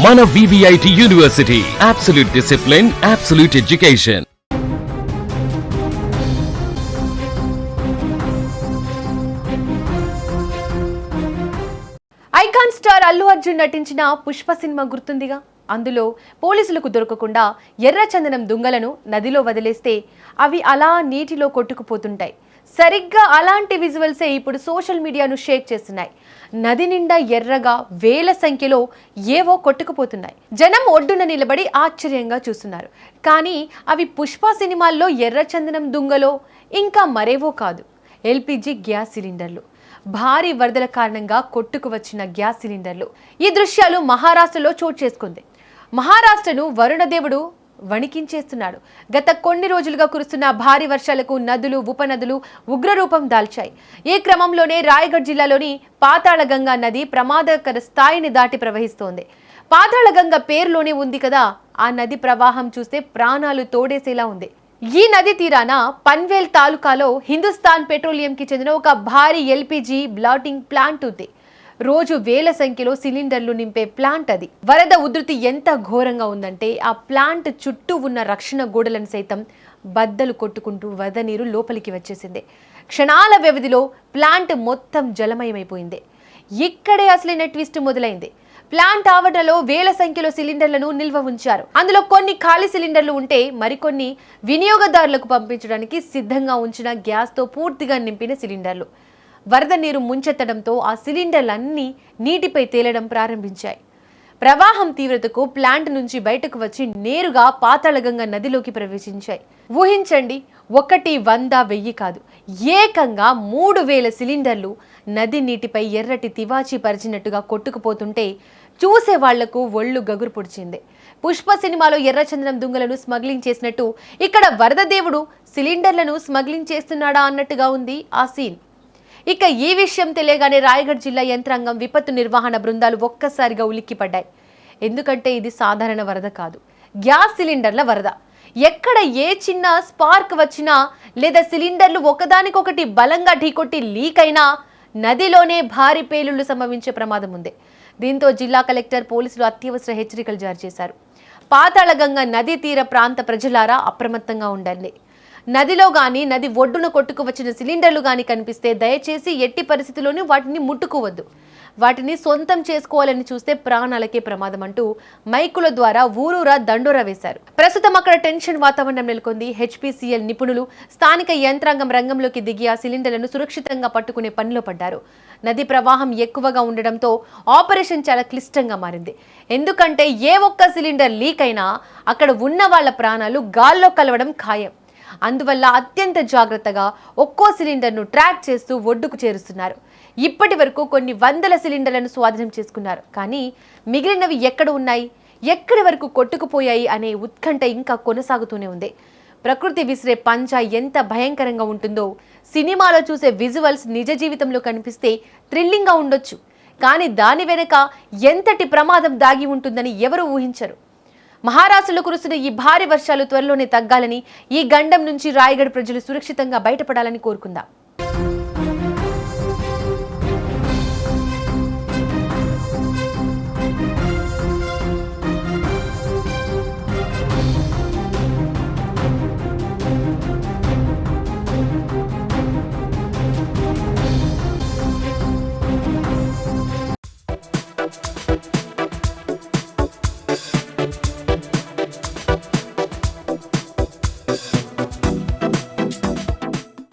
మన VVIT university, absolute discipline, absolute education. Icon star Allu Arjun నటించిన Pushpa cinema గుర్తుందిగా. అందులో పోలీసులకు దొరకకుండా ఎర్రచందనం దుంగలను నదిలో వదిలేస్తే అవి అలా నీటిలో కొట్టుకుపోతుంటాయి. సరిగ్గా అలాంటి విజువల్సే ఇప్పుడు సోషల్ మీడియాను షేక్ చేస్తున్నాయి. నది నిండా ఎర్రగా వేల సంఖ్యలో ఏవో కొట్టుకుపోతున్నాయి. జనం ఒడ్డున నిలబడి ఆశ్చర్యంగా చూస్తున్నారు. కానీ అవి పుష్ప సినిమాల్లో ఎర్రచందనం దుంగలో ఇంకా మరేవో కాదు, LPG గ్యాస్ సిలిండర్లు. భారీ వరదల కారణంగా కొట్టుకు వచ్చిన గ్యాస్ సిలిండర్లు. ఈ దృశ్యాలు మహారాష్ట్రలో చోటు చేసుకుంది. మహారాష్ట్రను వరుణదేవుడు వణికించేస్తున్నాడు. గత కొన్ని రోజులుగా కురుస్తున్న భారీ వర్షాలకు నదులు, ఉపనదులు ఉగ్రరూపం దాల్చాయి. ఈ క్రమంలోనే రాయగఢ్ జిల్లాలోని పాతాళగంగా నది ప్రమాదకర స్థాయిని దాటి ప్రవహిస్తోంది. పాతాళగంగ పేరులోనే ఉంది కదా, ఆ నది ప్రవాహం చూస్తే ప్రాణాలు తోడేసేలా ఉంది. ఈ నది తీరాన పన్వేల్ తాలూకాలో హిందుస్థాన్ పెట్రోలియం కి చెందిన ఒక భారీ LPG బ్లాటింగ్ ప్లాంట్ ఉంది. రోజు వేల సంఖ్యలో సిలిండర్లు నింపే ప్లాంట్ అది. వరద ఉధృతి ఎంత ఘోరంగా ఉందంటే ఆ ప్లాంట్ చుట్టూ ఉన్న రక్షణ గోడలను సైతం బద్దలు కొట్టుకుంటూ వరద నీరు లోపలికి వచ్చేసింది. క్షణాల వ్యవధిలో ప్లాంట్ మొత్తం జలమయమైపోయింది. ఇక్కడే అసలైన ట్విస్ట్ మొదలైంది. ప్లాంట్ ఆవరణలో వేల సంఖ్యలో సిలిండర్లను నిల్వ ఉంచారు. అందులో కొన్ని ఖాళీ సిలిండర్లు ఉంటే మరికొన్ని వినియోగదారులకు పంపించడానికి సిద్ధంగా ఉంచిన గ్యాస్తో పూర్తిగా నింపిన సిలిండర్లు. వరద నీరు ముంచెత్తడంతో ఆ సిలిండర్లన్నీ నీటిపై తేలడం ప్రారంభించాయి. ప్రవాహం తీవ్రతకు ప్లాంట్ నుంచి బయటకు వచ్చి నేరుగా పాతాళగంగ నదిలోకి ప్రవేశించాయి. ఊహించండి, 1, 100, 1000 కాదు, ఏకంగా 3000 సిలిండర్లు నది నీటిపై ఎర్రటి తివాచీ పరిచినట్టుగా కొట్టుకుపోతుంటే చూసే వాళ్లకు ఒళ్ళు గగురు పొడిచింది. పుష్ప సినిమాలో ఎర్రచందనం దుంగలను స్మగ్లింగ్ చేసినట్టు ఇక్కడ వరద దేవుడు సిలిండర్లను స్మగ్లింగ్ చేస్తున్నాడా అన్నట్టుగా ఉంది ఆ సీన్. ఇక ఈ విషయం తెలియగానే రాయగఢ్ జిల్లా యంత్రాంగం, విపత్తు నిర్వహణ బృందాలు ఒక్కసారిగా ఉలిక్కిపడ్డాయి. ఎందుకంటే ఇది సాధారణ వరద కాదు, గ్యాస్ సిలిండర్ల వరద. ఎక్కడ ఏ చిన్న స్పార్క్ వచ్చినా లేదా సిలిండర్లు ఒకదానికొకటి బలంగా ఢీకొట్టి లీక్ అయినా నదిలోనే భారీ పేలుళ్లు సంభవించే ప్రమాదం ఉంది. దీంతో జిల్లా కలెక్టర్, పోలీసులు అత్యవసర హెచ్చరికలు జారీ చేశారు. పాతాళగంగ నదీ తీర ప్రాంత ప్రజలారా అప్రమత్తంగా ఉండండి. నదిలో గాని, నది ఒడ్డున కొట్టుకు వచ్చిన సిలిండర్లు గాని కనిపిస్తే దయచేసి ఎట్టి పరిస్థితుల్లోనూ వాటిని ముట్టుకోవద్దు. వాటిని సొంతం చేసుకోవాలని చూస్తే ప్రాణాలకే ప్రమాదం అంటూ మైకుల ద్వారా ఊరూరా దండోరా వేశారు. ప్రస్తుతం అక్కడ టెన్షన్ వాతావరణం నెలకొంది. HPCL నిపుణులు, స్థానిక యంత్రాంగం రంగంలోకి దిగి ఆ సిలిండర్లను సురక్షితంగా పట్టుకునే పనిలో పడ్డారు. నది ప్రవాహం ఎక్కువగా ఉండడంతో ఆపరేషన్ చాలా క్లిష్టంగా మారింది. ఎందుకంటే ఏ ఒక్క సిలిండర్ లీక్ అయినా అక్కడ ఉన్న వాళ్ళ ప్రాణాలు గాల్లో కలవడం ఖాయం. అందువల్ల అత్యంత జాగ్రత్తగా ఒక్కో సిలిండర్ను ట్రాక్ చేస్తూ ఒడ్డుకు చేరుస్తున్నారు. ఇప్పటి వరకు కొన్ని వందల సిలిండర్లను స్వాధీనం చేసుకున్నారు. కానీ మిగిలినవి ఎక్కడ ఉన్నాయి, ఎక్కడి వరకు కొట్టుకుపోయాయి అనే ఉత్కంఠ ఇంకా కొనసాగుతూనే ఉంది. ప్రకృతి విసిరే పంజా ఎంత భయంకరంగా ఉంటుందో సినిమాలో చూసే విజువల్స్ నిజ జీవితంలో కనిపిస్తే థ్రిల్లింగ్గా ఉండొచ్చు. కానీ దాని వెనుక ఎంతటి ప్రమాదం దాగి ఉంటుందని ఎవరు ఊహించరు. మహారాష్ట్రలో కురుస్తున్న ఈ భారీ వర్షాలు త్వరలోనే తగ్గాలని, ఈ గండం నుంచి రాయగఢ్ ప్రజలు సురక్షితంగా బయటపడాలని కోరుకుందాం.